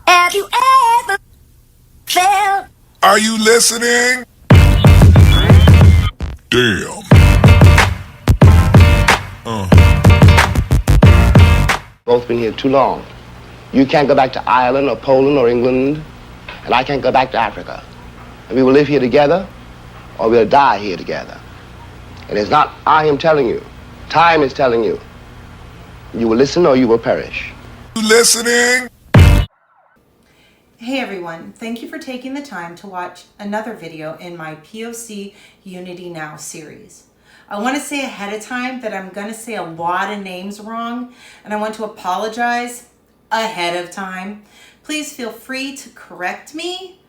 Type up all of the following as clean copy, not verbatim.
Have you ever felt? Are you listening? Damn. Both been here too long. You can't go back to Ireland or Poland or England, and I can't go back to Africa. And we will live here together, or we'll die here together. And it's not I am telling you. Time is telling you. You will listen or you will perish. You listening? Hey everyone, thank you for taking the time to watch another video in my POC Unity Now series. I want to say ahead of time that I'm going to say a lot of names wrong, and I want to apologize ahead of time. Please feel free to correct me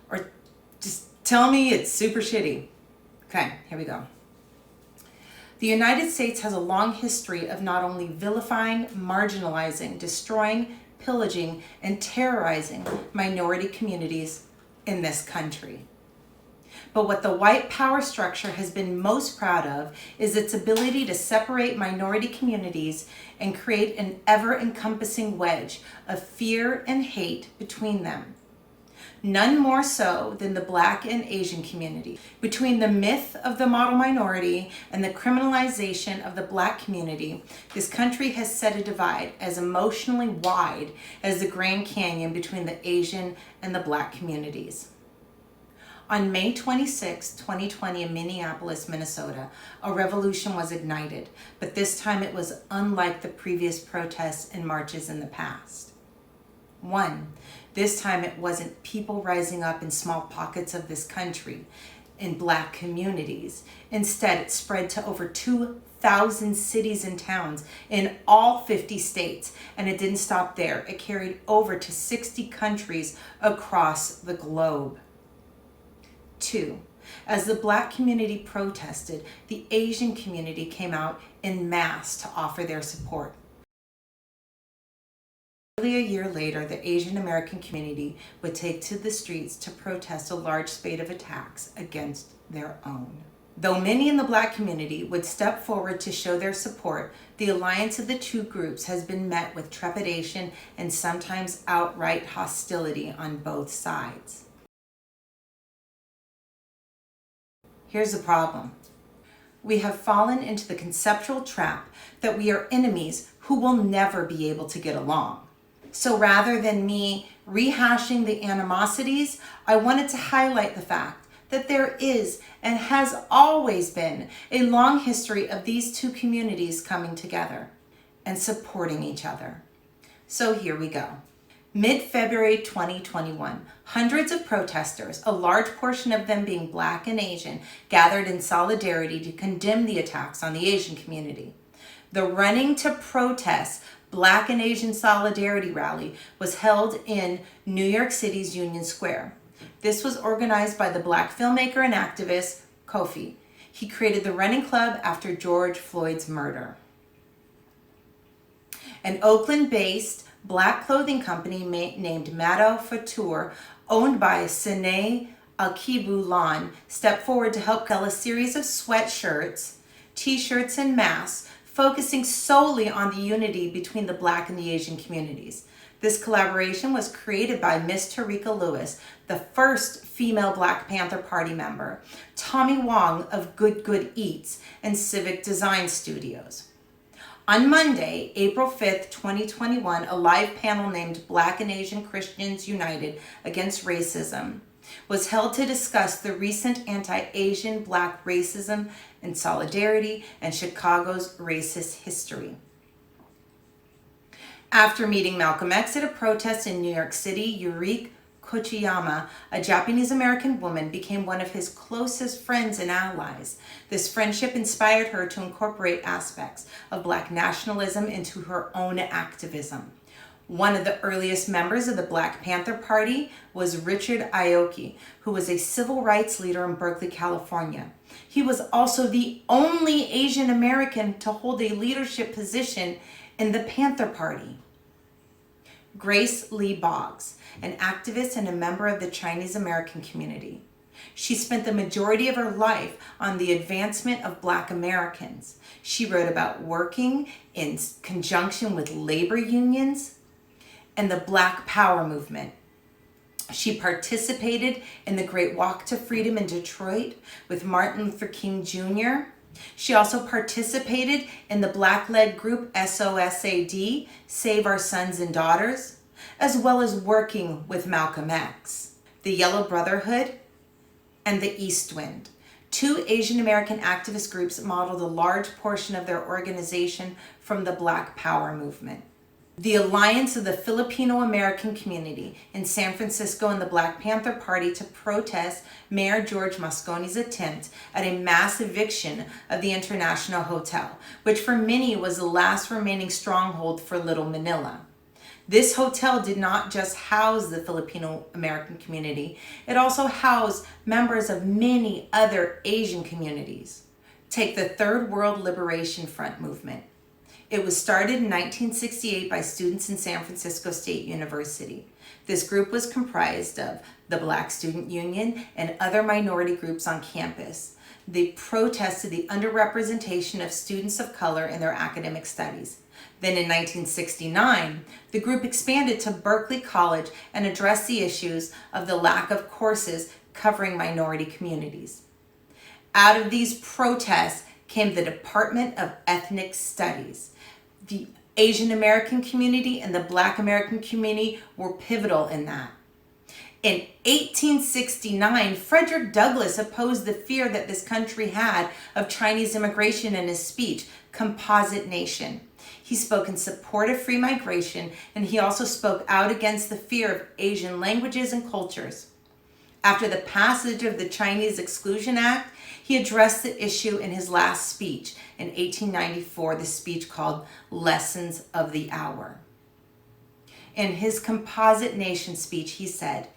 or just tell me it's super shitty. Okay, here we go. The United States has a long history of not only vilifying, marginalizing, destroying, pillaging, and terrorizing minority communities in this country. But what the white power structure has been most proud of is its ability to separate minority communities and create an ever-encompassing wedge of fear and hate between them. None more so than the Black and Asian community. Between the myth of the model minority and the criminalization of the Black community, this country has set a divide as emotionally wide as the Grand Canyon between the Asian and the Black communities. On May 26, 2020 in Minneapolis, Minnesota, a revolution was ignited, but this time it was unlike the previous protests and marches in the past. 1. This time it wasn't people rising up in small pockets of this country, in Black communities. Instead, it spread to over 2,000 cities and towns in all 50 states, and it didn't stop there. It carried over to 60 countries across the globe. 2. As the Black community protested, the Asian community came out en masse to offer their support. Nearly a year later, the Asian American community would take to the streets to protest a large spate of attacks against their own. Though many in the Black community would step forward to show their support, the alliance of the two groups has been met with trepidation and sometimes outright hostility on both sides. Here's the problem. We have fallen into the conceptual trap that we are enemies who will never be able to get along. So rather than me rehashing the animosities, I wanted to highlight the fact that there is and has always been a long history of these two communities coming together and supporting each other. So here we go. Mid-February 2021, hundreds of protesters, a large portion of them being Black and Asian, gathered in solidarity to condemn the attacks on the Asian community. The Running to Protest Black and Asian Solidarity Rally was held in New York City's Union Square. This was organized by the Black filmmaker and activist Kofi. He created the Running Club after George Floyd's murder. An Oakland-based Black clothing company named Maddow Future, owned by Sine Akibu Lan, stepped forward to help sell a series of sweatshirts, t-shirts, and masks, focusing solely on the unity between the Black and the Asian communities. This collaboration was created by Miss Tarika Lewis, the first female Black Panther Party member, Tommy Wong of Good Good Eats, and Civic Design Studios. On Monday, April 5th, 2021, a live panel named Black and Asian Christians United Against Racism was held to discuss the recent anti-Asian Black racism and solidarity and Chicago's racist history. After meeting Malcolm X at a protest in New York City, Yuriko Kochiyama, a Japanese-American woman, became one of his closest friends and allies. This friendship inspired her to incorporate aspects of Black nationalism into her own activism. One of the earliest members of the Black Panther Party was Richard Aoki, who was a civil rights leader in Berkeley, California. He was also the only Asian American to hold a leadership position in the Panther Party. Grace Lee Boggs, an activist and a member of the Chinese American community. She spent the majority of her life on the advancement of Black Americans. She wrote about working in conjunction with labor unions and the Black Power movement. She participated in the Great Walk to Freedom in Detroit with Martin Luther King Jr. She also participated in the Black-led group SOSAD, Save Our Sons and Daughters, as well as working with Malcolm X, the Yellow Brotherhood, and the East Wind. Two Asian American activist groups modeled a large portion of their organization from the Black Power movement. The Alliance of the Filipino American Community in San Francisco and the Black Panther Party to protest Mayor George Mosconi's attempt at a mass eviction of the International Hotel, which for many was the last remaining stronghold for Little Manila. This hotel did not just house the Filipino American community, it also housed members of many other Asian communities. Take the Third World Liberation Front movement. It was started in 1968 by students in San Francisco State University. This group was comprised of the Black Student Union and other minority groups on campus. They protested the underrepresentation of students of color in their academic studies. Then in 1969, the group expanded to Berkeley College and addressed the issues of the lack of courses covering minority communities. Out of these protests came the Department of Ethnic Studies. The Asian American community and the Black American community were pivotal in that. In 1869, Frederick Douglass opposed the fear that this country had of Chinese immigration in his speech, Composite Nation. He spoke in support of free migration, and he also spoke out against the fear of Asian languages and cultures. After the passage of the Chinese Exclusion Act, he addressed the issue in his last speech in 1894, the speech called Lessons of the Hour. In his Composite Nation speech, he said,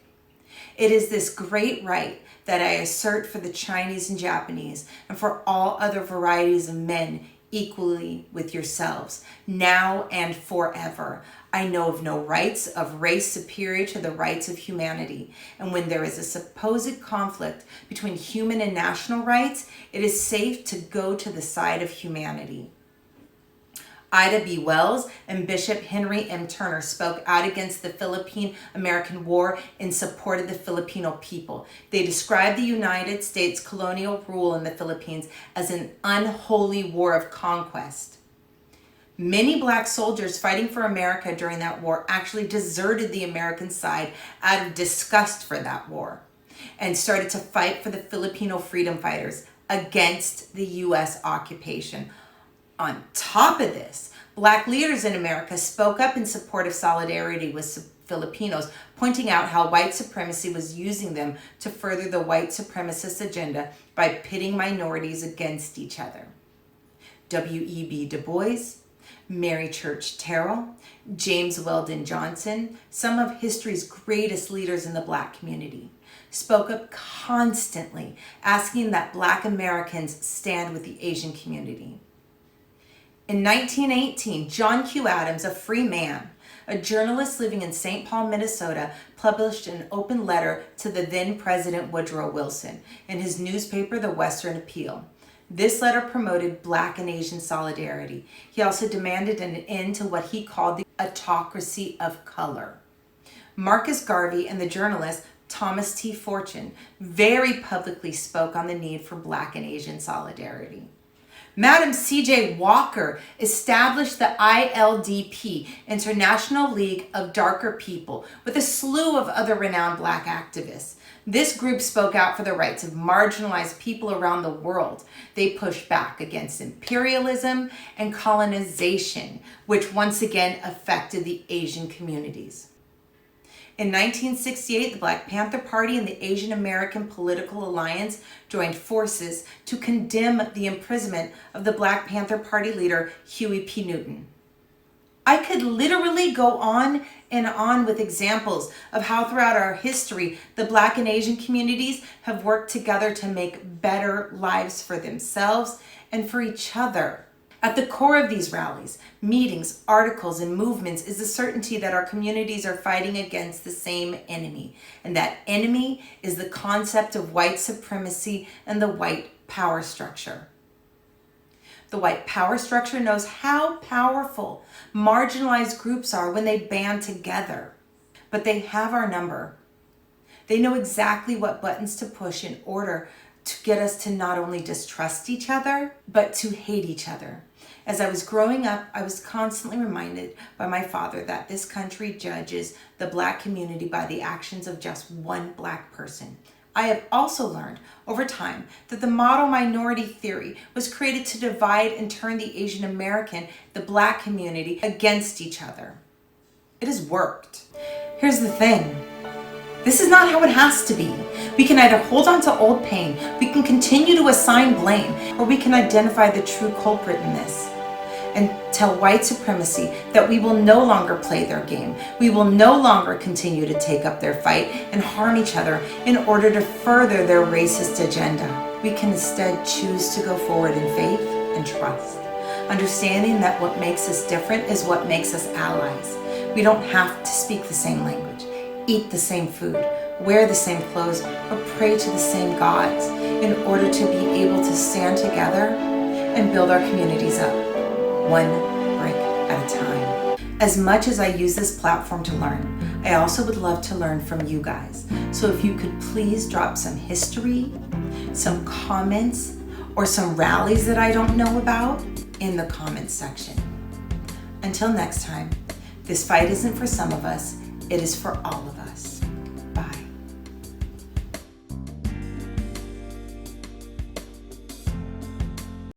"It is this great right that I assert for the Chinese and Japanese and for all other varieties of men equally with yourselves, now and forever. I know of no rights of race superior to the rights of humanity. And when there is a supposed conflict between human and national rights, it is safe to go to the side of humanity." Ida B. Wells and Bishop Henry M. Turner spoke out against the Philippine-American War in support of the Filipino people. They described the United States colonial rule in the Philippines as an unholy war of conquest. Many Black soldiers fighting for America during that war actually deserted the American side out of disgust for that war and started to fight for the Filipino freedom fighters against the U.S. occupation. On top of this, Black leaders in America spoke up in support of solidarity with Filipinos, pointing out how white supremacy was using them to further the white supremacist agenda by pitting minorities against each other. W.E.B. Du Bois, Mary Church Terrell, James Weldon Johnson, some of history's greatest leaders in the Black community, spoke up constantly, asking that Black Americans stand with the Asian community. In 1918, John Q. Adams, a free man, a journalist living in St. Paul, Minnesota, published an open letter to the then President Woodrow Wilson in his newspaper, The Western Appeal. This letter promoted Black and Asian solidarity. He also demanded an end to what he called the autocracy of color. Marcus Garvey and the journalist Thomas T. Fortune very publicly spoke on the need for Black and Asian solidarity. Madam C.J. Walker established the ILDP, International League of Darker People, with a slew of other renowned Black activists. This group spoke out for the rights of marginalized people around the world. They pushed back against imperialism and colonization, which once again affected the Asian communities. In 1968, the Black Panther Party and the Asian American Political Alliance joined forces to condemn the imprisonment of the Black Panther Party leader, Huey P. Newton. I could literally go on and on with examples of how throughout our history, the Black and Asian communities have worked together to make better lives for themselves and for each other. At the core of these rallies, meetings, articles, and movements is the certainty that our communities are fighting against the same enemy, and that enemy is the concept of white supremacy and the white power structure. The white power structure knows how powerful marginalized groups are when they band together. But they have our number. They know exactly what buttons to push in order to get us to not only distrust each other, but to hate each other. As I was growing up, I was constantly reminded by my father that this country judges the Black community by the actions of just one Black person. I have also learned over time that the model minority theory was created to divide and turn the Asian American, the Black community, against each other. It has worked. Here's the thing. This is not how it has to be. We can either hold on to old pain, we can continue to assign blame, or we can identify the true culprit in this and tell white supremacy that we will no longer play their game. We will no longer continue to take up their fight and harm each other in order to further their racist agenda. We can instead choose to go forward in faith and trust, understanding that what makes us different is what makes us allies. We don't have to speak the same language, eat the same food, wear the same clothes, or pray to the same gods in order to be able to stand together and build our communities up, one brick at a time. As much as I use this platform to learn, I also would love to learn from you guys. So if you could please drop some history, some comments, or some rallies that I don't know about in the comments section. Until next time, this fight isn't for some of us, it is for all of us.